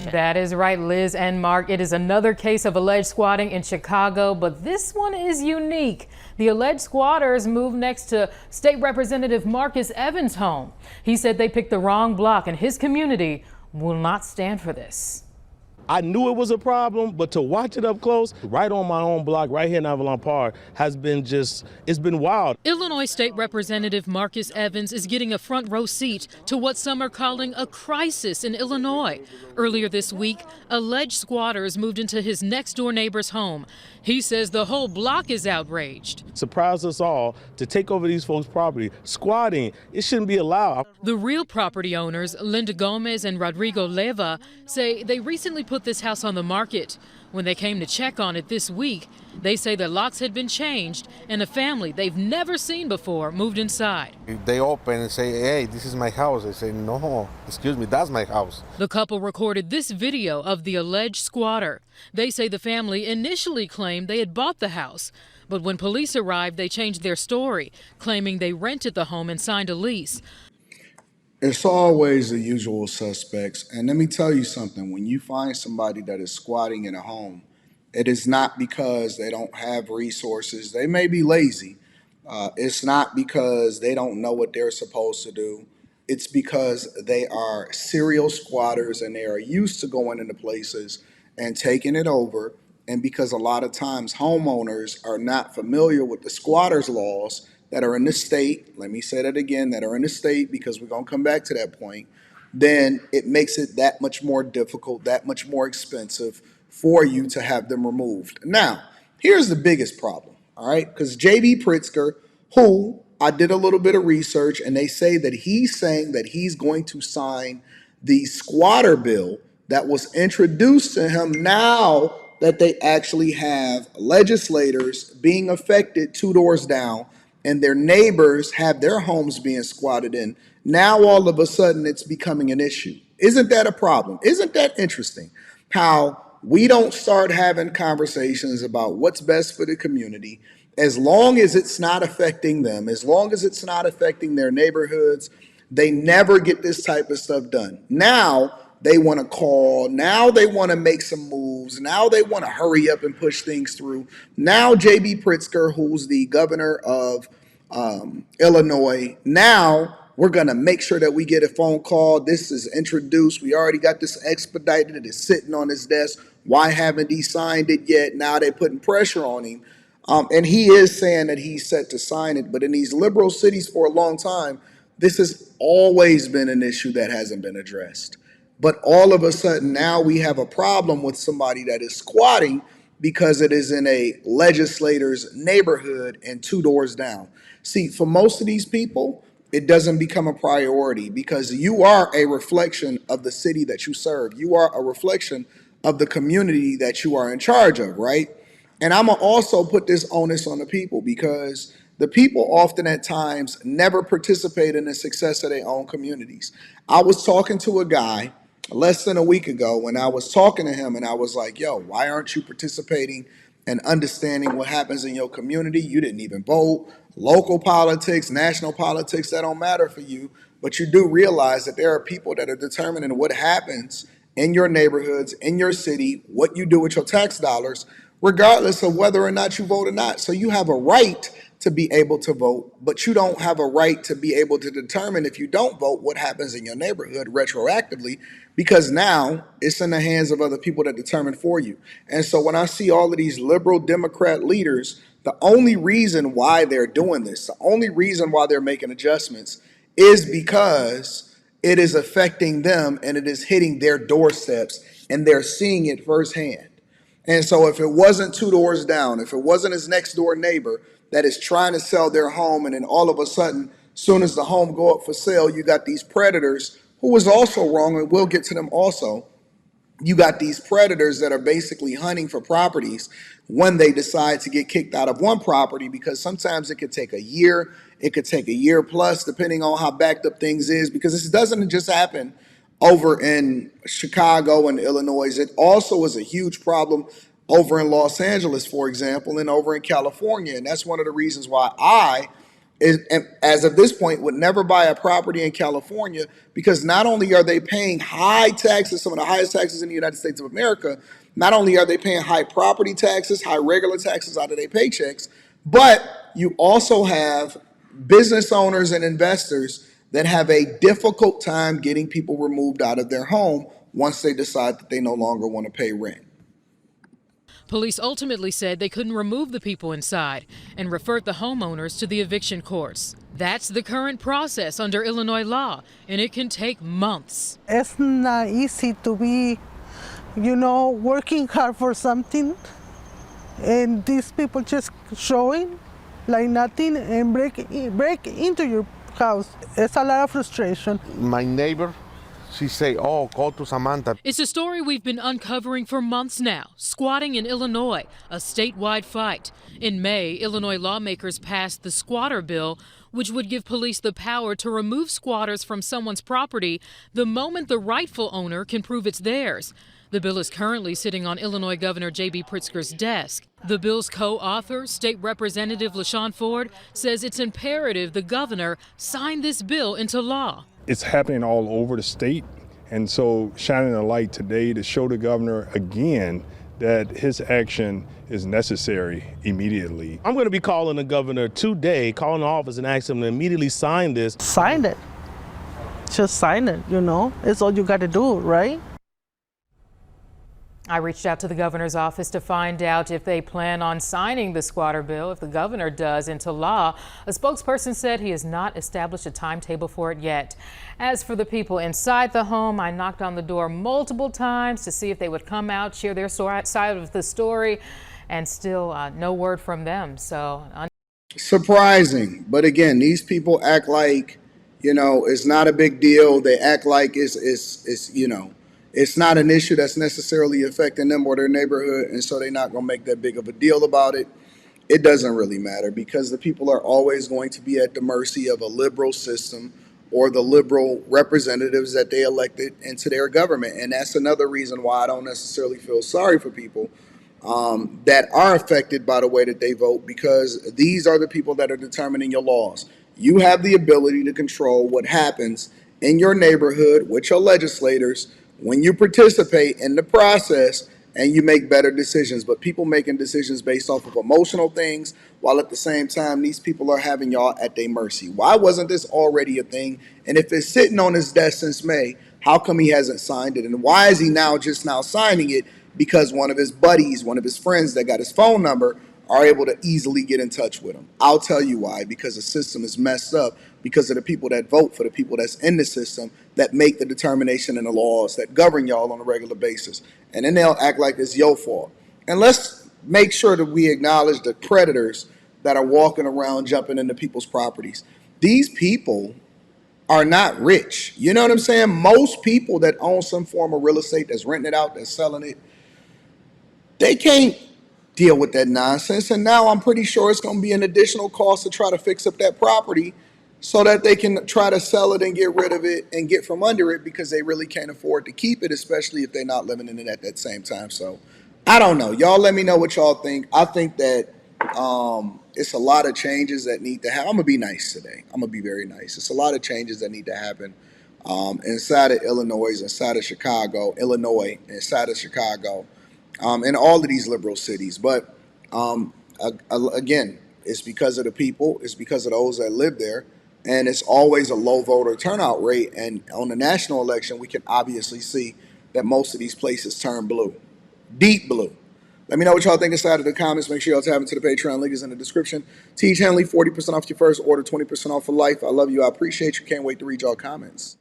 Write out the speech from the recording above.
action. That is right, Liz and Mark. It is another case of alleged squatting in Chicago, but this one is unique. The alleged squatters moved next to State Representative Marcus Evans' home. He said they picked the wrong block, and his community will not stand for this. I knew it was a problem, but to watch it up close, right on my own block, right here in Avalon Park, has been it's been wild. Illinois State Representative Marcus Evans is getting a front row seat to what some are calling a crisis in Illinois. Earlier this week, alleged squatters moved into his next door neighbor's home. He says the whole block is outraged. Surprised us all to take over these folks' property. Squatting, it shouldn't be allowed. The real property owners, Linda Gomez and Rodrigo Leva, say they recently put this house on the market. When they came to check on it this week, they say the locks had been changed and a family they've never seen before moved inside. They open and say, hey, this is my house. I say, no, excuse me, that's my house. The couple recorded this video of the alleged squatter. They say the family initially claimed they had bought the house, but when police arrived, they changed their story, claiming they rented the home and signed a lease. It's always the usual suspects. And let me tell you something, when you find somebody that is squatting in a home, it is not because they don't have resources. They may be lazy. It's not because they don't know what they're supposed to do. It's because they are serial squatters and they are used to going into places and taking it over. And because a lot of times homeowners are not familiar with the squatters' laws that are in the state, let me say that again, that are in the state, because we're going to come back to that point, then it makes it that much more difficult, that much more expensive for you to have them removed. Now, here's the biggest problem, all right? Because J.B. Pritzker, who I did a little bit of research, and they say that he's saying that he's going to sign the squatter bill that was introduced to him now that they actually have legislators being affected 2 doors down and their neighbors have their homes being squatted in. Now, all of a sudden, it's becoming an issue. Isn't that a problem? Isn't that interesting? How we don't start having conversations about what's best for the community, as long as it's not affecting them, as long as it's not affecting their neighborhoods, they never get this type of stuff done. Now, they want to call. Now they want to make some moves. Now they want to hurry up and push things through. Now J.B. Pritzker, who's the governor of Illinois, now we're going to make sure that we get a phone call. This is introduced. We already got this expedited. It is sitting on his desk. Why haven't he signed it yet? Now they're putting pressure on him. And he is saying that he's set to sign it. But in these liberal cities for a long time, this has always been an issue that hasn't been addressed. But all of a sudden now we have a problem with somebody that is squatting because it is in a legislator's neighborhood and 2 doors down. See, for most of these people, it doesn't become a priority because you are a reflection of the city that you serve. You are a reflection of the community that you are in charge of, right? And I'm gonna also put this onus on the people because the people often at times never participate in the success of their own communities. I was talking to a guy less than a week ago when I was talking to him and I was like, yo, why aren't you participating and understanding what happens in your community? You didn't even vote. Local politics, national politics, that don't matter for you. But you do realize that there are people that are determining what happens in your neighborhoods, in your city, what you do with your tax dollars, regardless of whether or not you vote or not. So you have a right to be able to vote, but you don't have a right to be able to determine if you don't vote what happens in your neighborhood retroactively, because now it's in the hands of other people that determine for you. And so when I see all of these liberal Democrat leaders, the only reason why they're doing this, the only reason why they're making adjustments is because it is affecting them and it is hitting their doorsteps and they're seeing it firsthand. And so if it wasn't 2 doors down, if it wasn't his next door neighbor that is trying to sell their home, and then all of a sudden, soon as the home go up for sale, you got these predators who was also wrong, and we'll get to them also. You got these predators that are basically hunting for properties when they decide to get kicked out of one property, because sometimes it could take a year, it could take a year plus, depending on how backed up things is, because this doesn't just happen over in Chicago and Illinois. It also is a huge problem over in Los Angeles, for example, and over in California. And that's one of the reasons why I as of this point, would never buy a property in California because not only are they paying high taxes, some of the highest taxes in the United States of America, not only are they paying high property taxes, high regular taxes out of their paychecks, but you also have business owners and investors that have a difficult time getting people removed out of their home once they decide that they no longer want to pay rent. Police ultimately said they couldn't remove the people inside and referred the homeowners to the eviction courts. That's the current process under Illinois law, and it can take months. It's not easy to be, working hard for something, and these people just showing like nothing and break into your house. It's a lot of frustration. My neighbor, she say, oh, call to Samantha. It's a story we've been uncovering for months now. Squatting in Illinois, a statewide fight. In May, Illinois lawmakers passed the squatter bill, which would give police the power to remove squatters from someone's property the moment the rightful owner can prove it's theirs. The bill is currently sitting on Illinois Governor J.B. Pritzker's desk. The bill's co-author, State Representative LaShawn Ford, says it's imperative the governor sign this bill into law. It's happening all over the state, and so shining a light today to show the governor again that his action is necessary immediately. I'm going to be calling the governor today, calling the office and asking him to immediately sign this. Sign it. Just sign it, It's all you got to do, right? I reached out to the governor's office to find out if they plan on signing the squatter bill, if the governor does, into law. A spokesperson said he has not established a timetable for it yet. As for the people inside the home, I knocked on the door multiple times to see if they would come out, share their side of the story, and still no word from them. So Surprising. But again, these people act like, it's not a big deal. They act like it's not an issue that's necessarily affecting them or their neighborhood, and so they're not going to make that big of a deal about it. It doesn't really matter because the people are always going to be at the mercy of a liberal system or the liberal representatives that they elected into their government. And that's another reason why I don't necessarily feel sorry for people that are affected by the way that they vote, because these are the people that are determining your laws. You have the ability to control what happens in your neighborhood with your legislators when you participate in the process and you make better decisions. But people making decisions based off of emotional things, while at the same time, these people are having y'all at their mercy. Why wasn't this already a thing? And if it's sitting on his desk since May, how come he hasn't signed it? And why is he just now signing it? Because one of his buddies, one of his friends that got his phone number are able to easily get in touch with him. I'll tell you why. Because the system is messed up because of the people that vote for the people that's in the system that make the determination and the laws that govern y'all on a regular basis. And then they'll act like it's your fault. And let's make sure that we acknowledge the predators that are walking around jumping into people's properties. These people are not rich. You know what I'm saying? Most people that own some form of real estate, that's renting it out, that's selling it, they can't deal with that nonsense. And now I'm pretty sure it's going to be an additional cost to try to fix up that property so that they can try to sell it and get rid of it and get from under it, because they really can't afford to keep it, especially if they're not living in it at that same time. So I don't know. Y'all let me know what y'all think. I think that it's a lot of changes that need to happen. I'm going to be nice today. I'm going to be very nice. It's a lot of changes that need to happen inside of Illinois, inside of Chicago, and all of these liberal cities. But again, it's because of the people. It's because of those that live there. And it's always a low voter turnout rate. And on the national election, we can obviously see that most of these places turn blue, deep blue. Let me know what y'all think inside of the comments. Make sure y'all tap into the Patreon. Link is in the description. Teach Henley, 40% off your first order, 20% off for life. I love you. I appreciate you. Can't wait to read y'all comments.